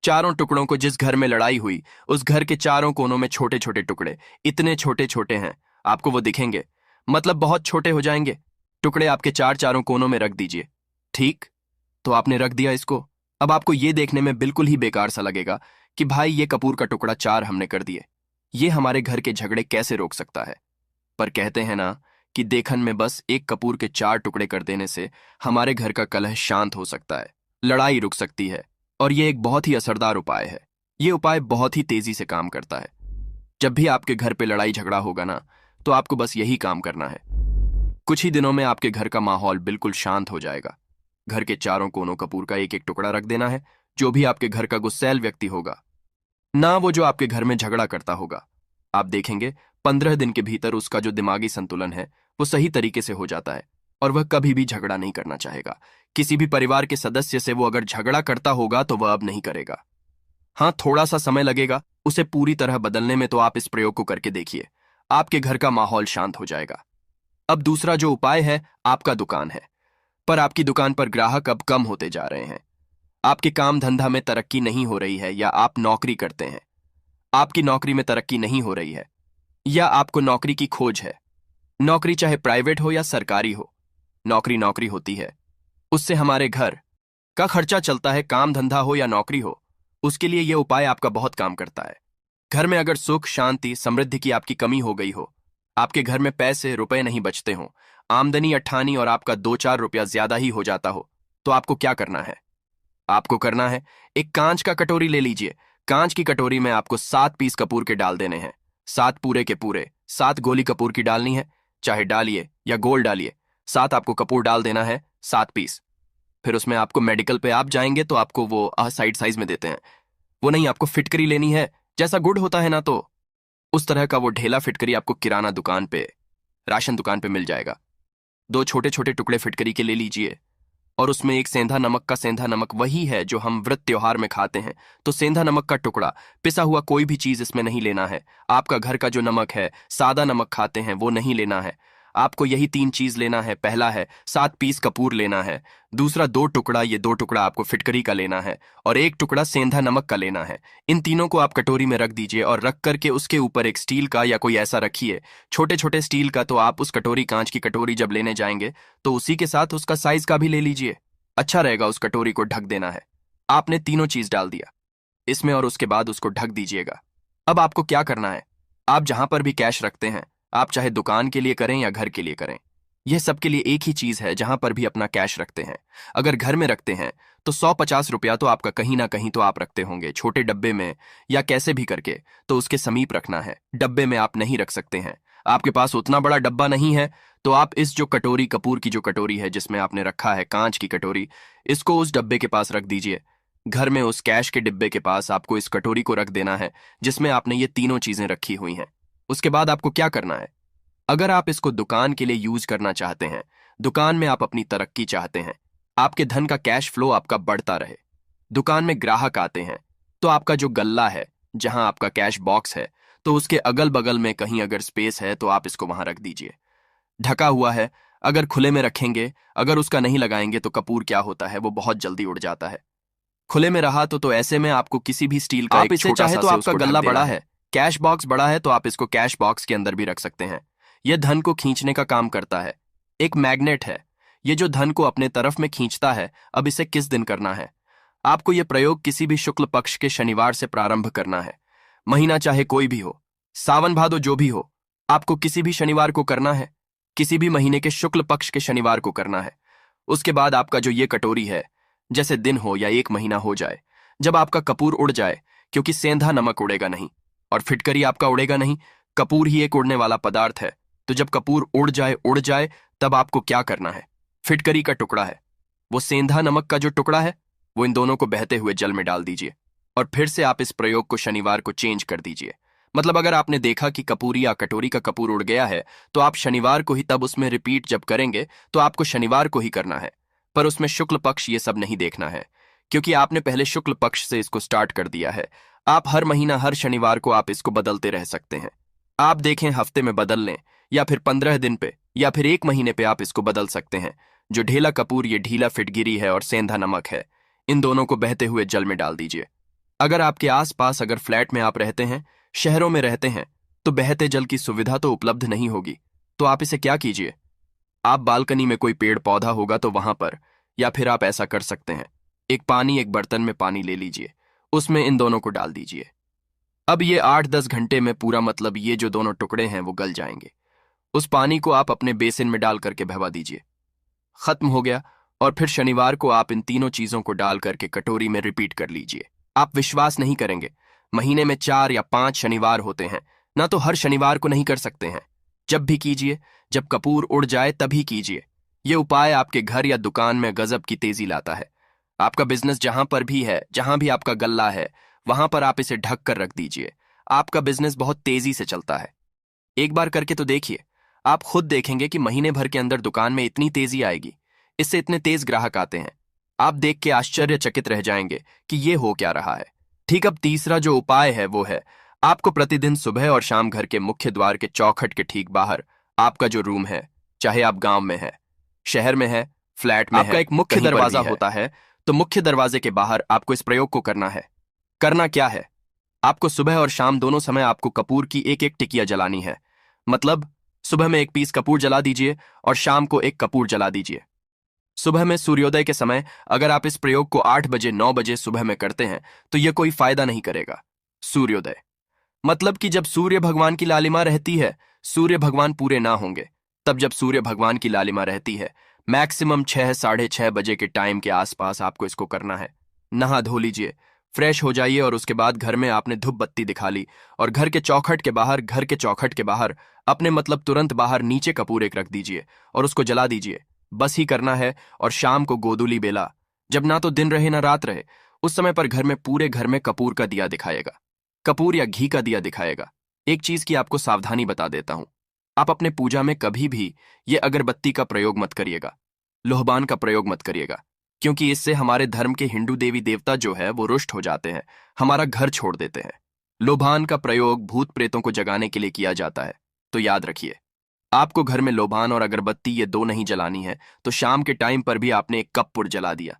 4 टुकड़ों को, जिस घर में लड़ाई हुई उस घर के 4 कोनों में छोटे छोटे टुकड़े, इतने छोटे छोटे हैं आपको वो दिखेंगे, मतलब बहुत छोटे हो जाएंगे। टुकड़े आपके 4 कोनों में रख दीजिए। ठीक, तो आपने रख दिया इसको। अब आपको ये देखने में बिल्कुल ही बेकार सा लगेगा कि भाई ये कपूर का टुकड़ा 4 हमने कर दिए, ये हमारे घर के झगड़े कैसे रोक सकता है? पर कहते हैं ना कि देखन में बस एक कपूर के 4 टुकड़े कर देने से हमारे घर का कलह शांत हो सकता है, लड़ाई रुक सकती है। और ये एक बहुत ही असरदार उपाय है। ये उपाय बहुत ही तेजी से काम करता है। जब भी आपके घर पे लड़ाई झगड़ा होगा ना, तो आपको बस यही काम करना है। कुछ ही दिनों में आपके घर का माहौल बिल्कुल शांत हो जाएगा। घर के 4 कोनों कपूर का एक एक टुकड़ा रख देना है। जो भी आपके घर का गुस्सैल व्यक्ति होगा ना, वो जो आपके घर में झगड़ा करता होगा, आप देखेंगे 15 दिन के भीतर उसका जो दिमागी संतुलन है वो सही तरीके से हो जाता है और वह कभी भी झगड़ा नहीं करना चाहेगा। किसी भी परिवार के सदस्य से वो अगर झगड़ा करता होगा तो वह अब नहीं करेगा। हाँ, थोड़ा सा समय लगेगा उसे पूरी तरह बदलने में, तो आप इस प्रयोग को करके देखिए, आपके घर का माहौल शांत हो जाएगा। अब दूसरा जो उपाय है, आपका दुकान है, पर आपकी दुकान पर ग्राहक अब कम होते जा रहे हैं। आपके काम धंधा में तरक्की नहीं हो रही है, या आप नौकरी करते हैं, आपकी नौकरी में तरक्की नहीं हो रही है, या आपको नौकरी की खोज है। नौकरी चाहे प्राइवेट हो या सरकारी हो, नौकरी नौकरी होती है, उससे हमारे घर का खर्चा चलता है। काम धंधा हो या नौकरी हो, उसके लिए यह उपाय आपका बहुत काम करता है। घर में अगर सुख शांति समृद्धि की आपकी कमी हो गई हो, आपके घर में पैसे रुपए नहीं बचते हो, आमदनी अट्ठानी और आपका 2-4 रुपया ज्यादा ही हो जाता हो, तो आपको क्या करना है? आपको करना है, एक कांच का कटोरी ले लीजिए। कांच की कटोरी में आपको 7 पीस कपूर के डाल देने हैं। 7 पूरे के पूरे, 7 गोली कपूर की डालनी है, चाहे डालिए या गोल डालिए। 7 आपको कपूर डाल देना है, 7 पीस। फिर उसमें आपको मेडिकल पे आप जाएंगे तो आपको वो साइड साइज में देते हैं, वो नहीं, आपको फिटकरी लेनी है। जैसा गुड़ होता है ना, तो उस तरह का वो ढेला फिटकरी आपको किराना दुकान पे, राशन दुकान पे मिल जाएगा। 2 छोटे छोटे टुकड़े फिटकरी के ले लीजिए और उसमें एक सेंधा नमक का, सेंधा नमक वही है जो हम व्रत त्योहार में खाते हैं, तो सेंधा नमक का टुकड़ा, पिसा हुआ कोई भी चीज इसमें नहीं लेना है। आपका घर का जो नमक है, सादा नमक खाते हैं, वो नहीं लेना है। आपको यही 3 चीज लेना है। पहला है 7 पीस कपूर लेना है, दूसरा 2 टुकड़ा, ये 2 टुकड़ा आपको फिटकरी का लेना है, और 1 टुकड़ा सेंधा नमक का लेना है। इन तीनों को आप कटोरी में रख दीजिए और रख करके उसके ऊपर एक स्टील का या कोई ऐसा रखिए, छोटे छोटे स्टील का। तो आप उस कटोरी, कांच की कटोरी जब लेने जाएंगे तो उसी के साथ उसका साइज का भी ले लीजिए। अच्छा रहेगा उस कटोरी को ढक देना है। आपने तीनों चीज डाल दिया इसमें और उसके बाद उसको ढक दीजिएगा। अब आपको क्या करना है, आप जहां पर भी कैश रखते हैं, आप चाहे दुकान के लिए करें या घर के लिए करें, यह सबके लिए एक ही चीज है। जहां पर भी अपना कैश रखते हैं, अगर घर में रखते हैं तो 150 रुपया तो आपका कहीं ना कहीं तो आप रखते होंगे, छोटे डब्बे में या कैसे भी करके, तो उसके समीप रखना है। डब्बे में आप नहीं रख सकते हैं, आपके पास उतना बड़ा डब्बा नहीं है, तो आप इस जो कटोरी, कपूर की जो कटोरी है जिसमें आपने रखा है, कांच की कटोरी, इसको उस डब्बे के पास रख दीजिए। घर में उस कैश के डिब्बे के पास आपको इस कटोरी को रख देना है जिसमें आपने ये तीनों चीजें रखी हुई हैं। उसके बाद आपको क्या करना है, अगर आप इसको दुकान के लिए यूज करना चाहते हैं, दुकान में आप अपनी तरक्की चाहते हैं, आपके धन का कैश फ्लो आपका बढ़ता रहे, दुकान में ग्राहक आते हैं, तो आपका जो गल्ला है, जहां आपका कैश बॉक्स है, तो उसके अगल बगल में कहीं अगर स्पेस है तो आप इसको वहां रख दीजिए। ढका हुआ है, अगर खुले में रखेंगे, अगर उसका नहीं लगाएंगे तो कपूर क्या होता है, वो बहुत जल्दी उड़ जाता है। खुले में रहा तो ऐसे में आपको किसी भी स्टील का, आप इसे चाहे तो आपका गल्ला बड़ा है, कैश बॉक्स बड़ा है, तो आप इसको कैश बॉक्स के अंदर भी रख सकते हैं। यह धन को खींचने का काम करता है, एक मैग्नेट है, ये जो धन को अपने तरफ में खींचता है। अब इसे किस दिन करना है, आपको यह प्रयोग किसी भी शुक्ल पक्ष के शनिवार से प्रारंभ करना है। महीना चाहे कोई भी हो, सावन भादो जो भी हो, आपको किसी भी शनिवार को करना है, किसी भी महीने के शुक्ल पक्ष के शनिवार को करना है। उसके बाद आपका जो ये कटोरी है, जैसे दिन हो या 1 महीना हो जाए, जब आपका कपूर उड़ जाए, क्योंकि सेंधा नमक उड़ेगा नहीं और फिटकरी आपका उड़ेगा नहीं, कपूर ही एक उड़ने वाला पदार्थ है, तो जब कपूर उड़ जाए तब आपको क्या करना है, फिटकरी का टुकड़ा है, वो सेंधा नमक का जो टुकड़ा है, वो इन दोनों को बहते हुए जल में डाल दीजिए और फिर से आप इस प्रयोग को शनिवार को चेंज कर दीजिए। मतलब अगर आपने देखा कि कपूरी या कटोरी का कपूर उड़ गया है, तो आप शनिवार को ही तब उसमें रिपीट जब करेंगे तो आपको शनिवार को ही करना है, पर उसमें शुक्ल पक्ष ये सब नहीं देखना है, क्योंकि आपने पहले शुक्ल पक्ष से इसको स्टार्ट कर दिया है। आप हर महीना, हर शनिवार को आप इसको बदलते रह सकते हैं। आप देखें, हफ्ते में बदल लें या फिर 15 दिन पे या फिर 1 महीने पे आप इसको बदल सकते हैं। जो ढीला कपूर, ये ढीला फिटगिरी है और सेंधा नमक है, इन दोनों को बहते हुए जल में डाल दीजिए। अगर आपके आसपास, अगर फ्लैट में आप रहते हैं, शहरों में रहते हैं, तो बहते जल की सुविधा तो उपलब्ध नहीं होगी, तो आप इसे क्या कीजिए, आप बालकनी में कोई पेड़ पौधा होगा तो वहां पर, या फिर आप ऐसा कर सकते हैं, एक बर्तन में पानी ले लीजिए, उसमें इन दोनों को डाल दीजिए। अब ये 8-10 घंटे में पूरा, मतलब ये जो दोनों टुकड़े हैं वो गल जाएंगे। उस पानी को आप अपने बेसिन में डाल करके बहवा दीजिए। खत्म हो गया। और फिर शनिवार को आप इन तीनों चीजों को डाल करके कटोरी में रिपीट कर लीजिए। आप विश्वास नहीं करेंगे, महीने में 4 या 5 शनिवार होते हैं ना, तो हर शनिवार को नहीं कर सकते हैं, जब भी कीजिए, जब कपूर उड़ जाए तभी कीजिए। यह उपाय आपके घर या दुकान में गजब की तेजी लाता है। आपका बिजनेस जहां पर भी है, जहां भी आपका गल्ला है, वहां पर आप इसे ढक कर रख दीजिए। आपका बिजनेस बहुत तेजी से चलता है। एक बार करके तो देखिए, आप खुद देखेंगे कि महीने भर के अंदर दुकान में इतनी तेजी आएगी, इससे इतने तेज ग्राहक आते हैं, आप देख के आश्चर्यचकित रह जाएंगे कि ये हो क्या रहा है। ठीक, अब तीसरा जो उपाय है वो है, आपको प्रतिदिन सुबह और शाम घर के मुख्य द्वार के चौखट के ठीक बाहर, आपका जो रूम है, चाहे आप गांव में है, शहर में है, फ्लैट में है, आपका एक मुख्य दरवाजा होता है, तो मुख्य दरवाजे के बाहर आपको इस प्रयोग को करना है। करना क्या है, आपको सुबह और शाम दोनों समय आपको कपूर की एक एक टिकिया जलानी है। मतलब सुबह में 1 पीस कपूर जला दीजिए और शाम को 1 कपूर जला दीजिए। सुबह में सूर्योदय के समय अगर आप इस प्रयोग को 8 बजे 9 बजे सुबह में करते हैं तो यह कोई फायदा नहीं करेगा। सूर्योदय मतलब कि जब सूर्य भगवान की लालिमा रहती है, सूर्य भगवान पूरे ना होंगे, तब जब सूर्य भगवान की लालिमा रहती है, मैक्सिमम 6 साढ़े 6 बजे के टाइम के आसपास आपको इसको करना है। नहा धो लीजिए, फ्रेश हो जाइए और उसके बाद घर में आपने धूप बत्ती दिखा ली और घर के चौखट के बाहर अपने, मतलब तुरंत बाहर नीचे कपूर एक रख दीजिए और उसको जला दीजिए। बस ही करना है। और शाम को गोधूली बेला, जब ना तो दिन रहे ना रात रहे, उस समय पर घर में, पूरे घर में कपूर का दिया दिखाएगा, कपूर या घी का दिया दिखाएगा। एक चीज की आपको सावधानी बता देता हूं, आप अपने पूजा में कभी भी ये अगरबत्ती का प्रयोग मत करिएगा, लोहबान का प्रयोग मत करिएगा, क्योंकि इससे हमारे धर्म के हिंदू देवी देवता जो है वो रुष्ट हो जाते हैं, हमारा घर छोड़ देते हैं। लोबान का प्रयोग भूत प्रेतों को जगाने के लिए किया जाता है, तो याद रखिए। आपको घर में लोबान और अगरबत्ती ये दो नहीं जलानी है, तो शाम के टाइम पर भी आपने एक कपूर जला दिया।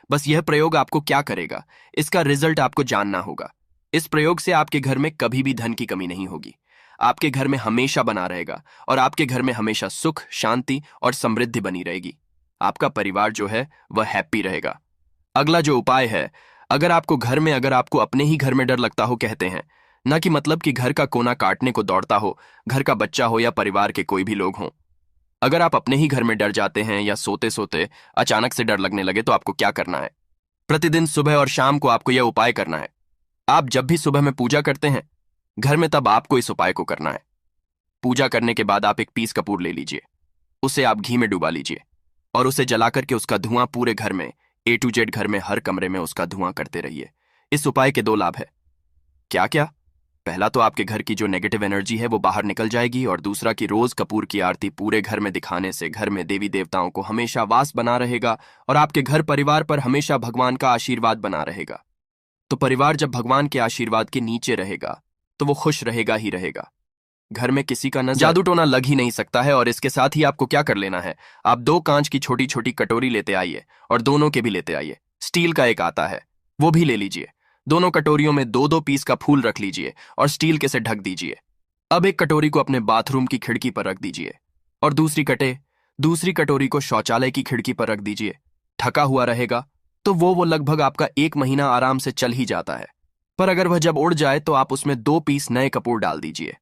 बस यह प्रयोग आपको क्या करेगा, इसका रिजल्ट आपको जानना होगा। इस प्रयोग से आपके घर में कभी भी धन की कमी नहीं होगी। आपके घर में हमेशा बना रहेगा और आपके घर में हमेशा सुख, शांति और समृद्धि बनी रहेगी। आपका परिवार जो है वह हैप्पी रहेगा। अगला जो उपाय है, अगर आपको अपने ही घर में डर लगता हो, कहते हैं ना कि मतलब कि घर का कोना काटने को दौड़ता हो, घर का बच्चा हो या परिवार के कोई भी लोग हों। अगर आप अपने ही घर में डर जाते हैं या सोते सोते अचानक से डर लगने लगे, तो आपको क्या करना है? प्रतिदिन सुबह और शाम को आपको यह उपाय करना है। आप जब भी सुबह में पूजा करते हैं घर में, तब आपको इस उपाय को करना है। पूजा करने के बाद आप एक पीस कपूर ले लीजिए, उसे आप घी में डुबा लीजिए और उसे जला करके उसका धुआं पूरे घर में A to Z घर में हर कमरे में उसका धुआं करते रहिए। इस उपाय के दो लाभ है। क्या क्या? पहला तो आपके घर की जो नेगेटिव एनर्जी है वो बाहर निकल जाएगी, और दूसरा कि रोज कपूर की आरती पूरे घर में दिखाने से घर में देवी देवताओं को हमेशा वास बना रहेगा और आपके घर परिवार पर हमेशा भगवान का आशीर्वाद बना रहेगा। तो परिवार जब भगवान के आशीर्वाद के नीचे रहेगा तो वो खुश रहेगा ही रहेगा। घर में किसी का नजर जादू टोना लग ही नहीं सकता है। और इसके साथ ही आपको क्या कर लेना है, आप दो कांच की छोटी छोटी कटोरी लेते आइए और दोनों के भी लेते आइए। स्टील का एक आता है, वो भी ले लीजिए। दोनों कटोरियों में दो दो पीस का फूल रख लीजिए और स्टील के से ढक दीजिए। अब एक कटोरी को अपने बाथरूम की खिड़की पर रख दीजिए और दूसरी कटोरी को शौचालय की खिड़की पर रख दीजिए। ढका हुआ रहेगा तो वो लगभग आपका 1 महीना आराम से चल ही जाता है। पर अगर वह जब उड़ जाए तो आप उसमें 2 पीस नए कपूर डाल दीजिए।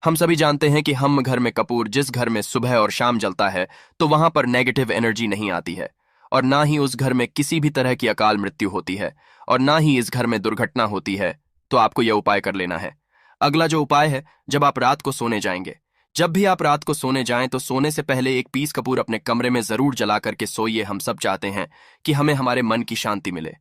हम सभी जानते हैं कि हम घर में कपूर जिस घर में सुबह और शाम जलता है तो वहां पर नेगेटिव एनर्जी नहीं आती है, और ना ही उस घर में किसी भी तरह की अकाल मृत्यु होती है, और ना ही इस घर में दुर्घटना होती है। तो आपको यह उपाय कर लेना है। अगला जो उपाय है, जब आप रात को सोने जाएंगे, जब भी आप रात को सोने जाएं तो सोने से पहले एक पीस कपूर अपने कमरे में जरूर जला करके सोइए। हम सब चाहते हैं कि हमें हमारे मन की शांति मिले।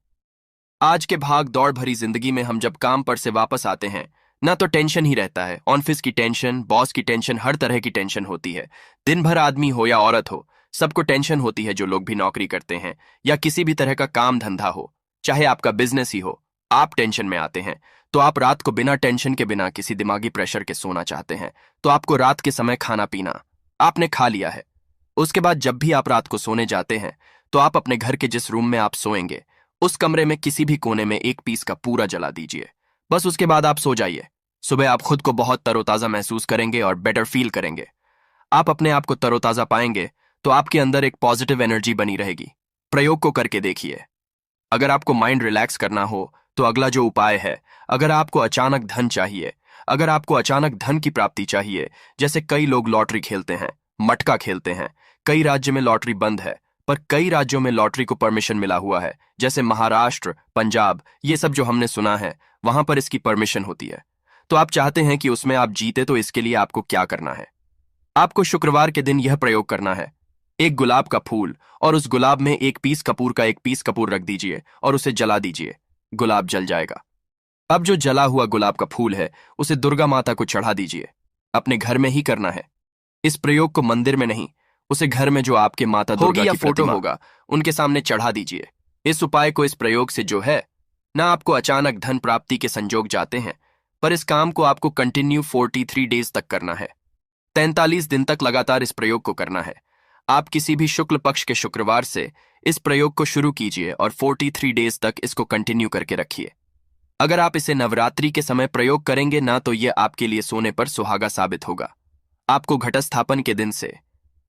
आज के भाग दौड़ भरी जिंदगी में हम जब काम पर से वापस आते हैं ना, तो टेंशन ही रहता है। ऑफिस की टेंशन, बॉस की टेंशन, हर तरह की टेंशन होती है। दिन भर आदमी हो या औरत हो, सबको टेंशन होती है। जो लोग भी नौकरी करते हैं या किसी भी तरह का काम धंधा हो, चाहे आपका बिजनेस ही हो, आप टेंशन में आते हैं। तो आप रात को बिना टेंशन के, बिना किसी दिमागी प्रेशर के सोना चाहते हैं। तो आपको रात के समय खाना पीना आपने खा लिया है। उसके बाद जब भी आप रात को सोने जाते हैं तो आप अपने घर के जिस रूम में आप सोएंगे उस कमरे में किसी भी कोने में एक पीस का पूरा जला दीजिए। बस उसके बाद आप सो जाइए। सुबह आप खुद को बहुत तरोताजा महसूस करेंगे और बेटर फील करेंगे। आप अपने आप को तरोताजा पाएंगे तो आपके अंदर एक पॉजिटिव एनर्जी बनी रहेगी। प्रयोग को करके देखिए। अगर आपको माइंड रिलैक्स करना हो तो अगला जो उपाय है, अगर आपको अचानक धन चाहिए, अगर आपको अचानक धन की प्राप्ति चाहिए, जैसे कई लोग लॉटरी खेलते हैं, मटका खेलते हैं। कई राज्य में लॉटरी बंद है, पर कई राज्यों में लॉटरी को परमिशन मिला हुआ है, जैसे महाराष्ट्र, पंजाब, ये सब जो हमने सुना है, वहां पर इसकी परमिशन होती है। तो आप चाहते हैं कि उसमें आप जीते, तो इसके लिए आपको क्या करना है? आपको शुक्रवार के दिन यह प्रयोग करना है। एक गुलाब का फूल और उस गुलाब में एक पीस कपूर रख दीजिए और उसे जला दीजिए। गुलाब जल जाएगा। अब जो जला हुआ गुलाब का फूल है उसे दुर्गा माता को चढ़ा दीजिए। अपने घर में ही करना है। इस प्रयोग को मंदिर में नहीं, उसे घर में जो आपके माता दुर्गा की फोटो होगा उनके सामने चढ़ा दीजिए। इस उपाय को, इस प्रयोग से जो है ना, आपको अचानक धन प्राप्ति के संजोग जाते हैं, पर इस काम को आपको कंटिन्यू 43 डेज तक करना है। 43 दिन तक लगातार इस प्रयोग को करना है। आप किसी भी शुक्ल पक्ष के शुक्रवार से इस प्रयोग को शुरू कीजिए और 43 डेज तक इसको कंटिन्यू करके रखिए। अगर आप इसे नवरात्रि के समय प्रयोग करेंगे ना, तो यह आपके लिए सोने पर सुहागा साबित होगा। आपको घटस्थापन के दिन से,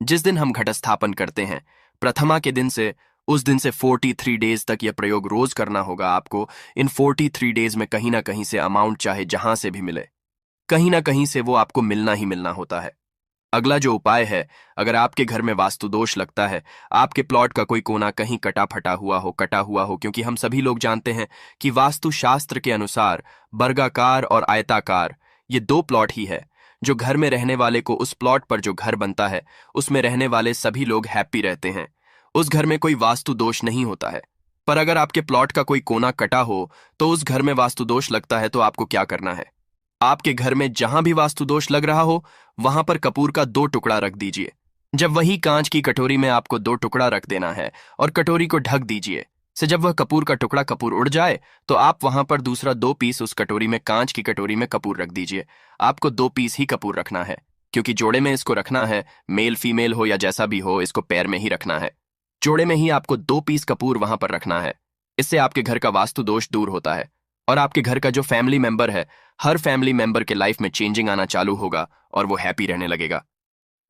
जिस दिन हम घटस्थापन करते हैं, प्रथमा के दिन से, उस दिन से 43 डेज तक यह प्रयोग रोज करना होगा। आपको इन 43 डेज में कहीं ना कहीं से अमाउंट, चाहे जहां से भी मिले, कहीं ना कहीं से वो आपको मिलना ही मिलना होता है। अगला जो उपाय है, अगर आपके घर में वास्तु दोष लगता है, आपके प्लॉट का कोई कोना कहीं कटा हुआ हो, क्योंकि हम सभी लोग जानते हैं कि वास्तु शास्त्र के अनुसार वर्गाकार और आयताकार ये 2 प्लॉट ही है। जो घर में रहने वाले को, उस प्लॉट पर जो घर बनता है उसमें रहने वाले सभी लोग हैप्पी रहते हैं। उस घर में कोई वास्तु दोष नहीं होता है। पर अगर आपके प्लॉट का कोई कोना कटा हो तो उस घर में वास्तु दोष लगता है। तो आपको क्या करना है? आपके घर में जहां भी वास्तु दोष लग रहा हो वहां पर कपूर का 2 टुकड़ा रख दीजिए। जब वही कांच की कटोरी में आपको 2 टुकड़ा रख देना है और कटोरी को ढक दीजिए। से जब वह कपूर का टुकड़ा कपूर उड़ जाए तो आप वहां पर दूसरा 2 पीस उस कटोरी में, कांच की कटोरी में कपूर रख दीजिए। आपको 2 पीस ही कपूर रखना है। क्योंकि जोड़े में इसको रखना है, मेल फीमेल हो या जैसा भी हो, इसको पैर में ही रखना है। जोड़े में ही आपको 2 पीस कपूर वहां पर रखना है। इससे आपके घर का वास्तु दोष दूर होता है और आपके घर का जो फैमिली मेंबर है, हर फैमिली मेंबर के लाइफ में चेंजिंग आना चालू होगा और वो हैप्पी रहने लगेगा।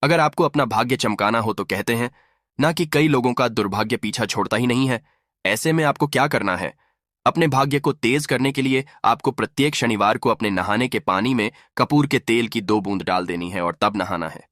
अगर आपको अपना भाग्य चमकाना हो तो कहते हैं ना कि कई लोगों का दुर्भाग्य पीछा छोड़ता ही नहीं है। ऐसे में आपको क्या करना है? अपने भाग्य को तेज करने के लिए आपको प्रत्येक शनिवार को अपने नहाने के पानी में कपूर के तेल की 2 बूंद डाल देनी है और तब नहाना है।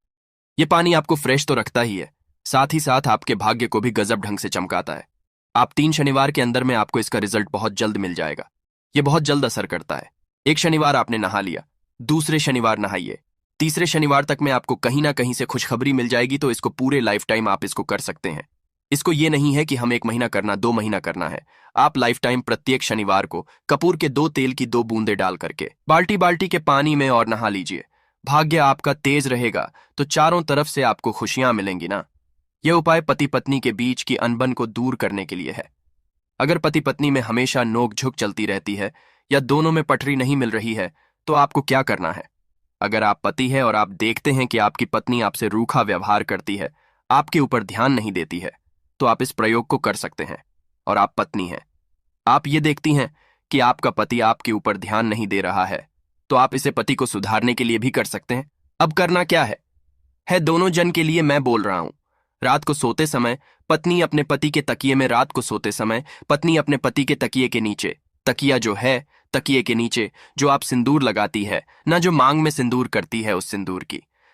ये पानी आपको फ्रेश तो रखता ही है, साथ ही साथ आपके भाग्य को भी गजब ढंग से चमकाता है। आप 3 शनिवार के अंदर में आपको इसका रिजल्ट बहुत जल्द मिल जाएगा। ये बहुत जल्द असर करता है। एक शनिवार आपने नहा लिया, दूसरे शनिवार नहाइए, तीसरे शनिवार तक में आपको कहीं ना कहीं से खुशखबरी मिल जाएगी। तो इसको पूरे लाइफ टाइम आप इसको कर सकते हैं। इसको ये नहीं है कि हम 1 महीना करना, 2 महीना करना है। आप लाइफ टाइम प्रत्येक शनिवार को कपूर के 2 तेल की 2 बूंदे डाल करके बाल्टी बाल्टी के पानी में और नहा लीजिए। भाग्य आपका तेज रहेगा तो चारों तरफ से आपको खुशियां मिलेंगी ना। यह उपाय पति पत्नी के बीच की अनबन को दूर करने के लिए है। अगर पति पत्नी में हमेशा नोक झुक चलती रहती है या दोनों में पटरी नहीं मिल रही है तो आपको क्या करना है? अगर आप पति हैं और आप देखते हैं कि आपकी पत्नी आपसे रूखा व्यवहार करती है, आपके ऊपर ध्यान नहीं देती है, तो आप इस प्रयोग को कर सकते हैं। और आप पत्नी हैं, आप ये देखती हैं कि आपका पति आपके ऊपर ध्यान नहीं दे रहा है, तो आप इसे पति को सुधारने के लिए भी कर सकते हैं। अब करना क्या है दोनों जन के लिए मैं बोल रहा हूं। रात को सोते समय पत्नी अपने पति के तकिए में, रात को सोते समय पत्नी अपने पति के तकिए के नीचे, तकिया जो है तकिए के नीचे जो आप सिंदूर लगाती है ना, जो मांग में सिंदूर करती है, उस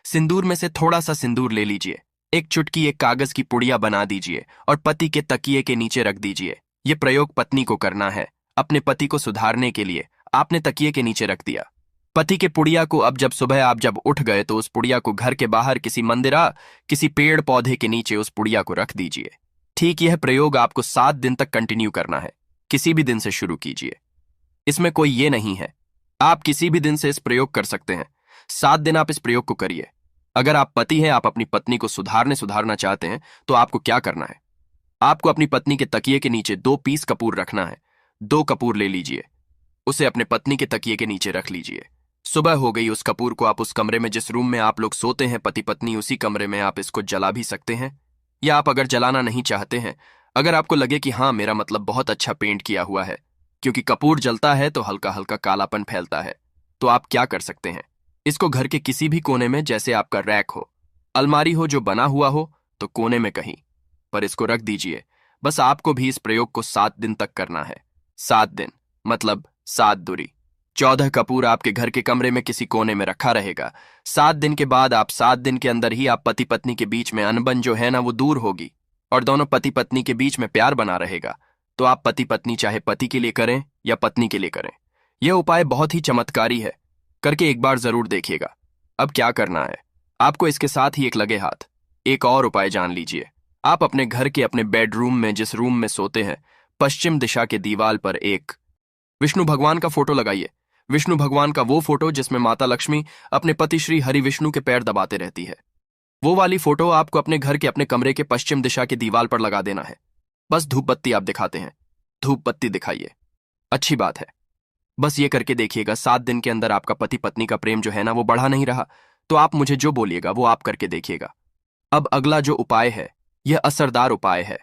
सिंदूर में से थोड़ा सा सिंदूर ले लीजिए, एक चुटकी एक कागज की पुड़िया बना दीजिए और पति के तकिए के नीचे रख दीजिए। ये प्रयोग पत्नी को करना है अपने पति को सुधारने के लिए। आपने तकिए के नीचे रख दिया पति के पुड़िया को। अब जब सुबह आप जब उठ गए तो उस पुड़िया को घर के बाहर किसी मंदिरा, किसी पेड़ पौधे के नीचे उस पुड़िया को रख दीजिए। ठीक यह प्रयोग आपको 7 दिन तक कंटिन्यू करना है। किसी भी दिन से शुरू कीजिए, इसमें कोई ये नहीं है, आप किसी भी दिन से इस प्रयोग कर सकते हैं। 7 दिन आप इस प्रयोग को करिए। अगर आप पति हैं, आप अपनी पत्नी को सुधारना चाहते हैं, तो आपको क्या करना है? आपको अपनी पत्नी के तकिए के नीचे 2 पीस कपूर रखना है। 2 कपूर ले लीजिए, उसे अपने पत्नी के तकिए के नीचे रख लीजिए। सुबह हो गई, उस कपूर को आप उस कमरे में, जिस रूम में आप लोग सोते हैं पति पत्नी, उसी कमरे में आप इसको जला भी सकते हैं। या आप अगर जलाना नहीं चाहते हैं, अगर आपको लगे कि हाँ मेरा मतलब बहुत अच्छा पेंट किया हुआ है, क्योंकि कपूर जलता है तो हल्का हल्का कालापन फैलता है, तो आप क्या कर सकते हैं? इसको घर के किसी भी कोने में, जैसे आपका रैक हो, अलमारी हो जो बना हुआ हो, तो कोने में कहीं पर इसको रख दीजिए। बस आपको भी इस प्रयोग को 7 दिन तक करना है। 7 दिन मतलब 7 दूरी 14 कपूर आपके घर के कमरे में किसी कोने में रखा रहेगा। 7 दिन के बाद, आप 7 दिन के अंदर ही आप पति पत्नी के बीच में अनबन जो है ना, वो दूर होगी और दोनों पति पत्नी के बीच में प्यार बना रहेगा। तो आप पति पत्नी चाहे पति के लिए करें या पत्नी के लिए करें, यह उपाय बहुत ही चमत्कारी है। करके एक बार जरूर देखिएगा। अब क्या करना है आपको? इसके साथ ही एक लगे हाथ एक और उपाय जान लीजिए। आप अपने घर के अपने बेडरूम में, जिस रूम में सोते हैं, पश्चिम दिशा के दीवार पर एक विष्णु भगवान का फोटो लगाइए। विष्णु भगवान का वो फोटो जिसमें माता लक्ष्मी अपने पति श्री हरि विष्णु के पैर दबाते रहती है, वो वाली फोटो आपको अपने घर के अपने कमरे के पश्चिम दिशा के दीवार पर लगा देना है। बस धूप बत्ती आप दिखाते हैं, धूप बत्ती दिखाइए, अच्छी बात है। बस ये करके देखिएगा, 7 दिन के अंदर आपका पति पत्नी का प्रेम जो है ना, वो बढ़ा नहीं रहा, तो आप मुझे जो बोलिएगा वो आप करके देखिएगा। अब अगला जो उपाय है, यह असरदार उपाय है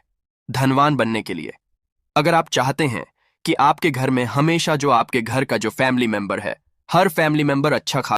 धनवान बनने के लिए। अगर आप चाहते हैं कि आपके घर में हमेशा जो आपके घर का जो फैमिली मेंबर है, हर फैमिली मेंबर अच्छा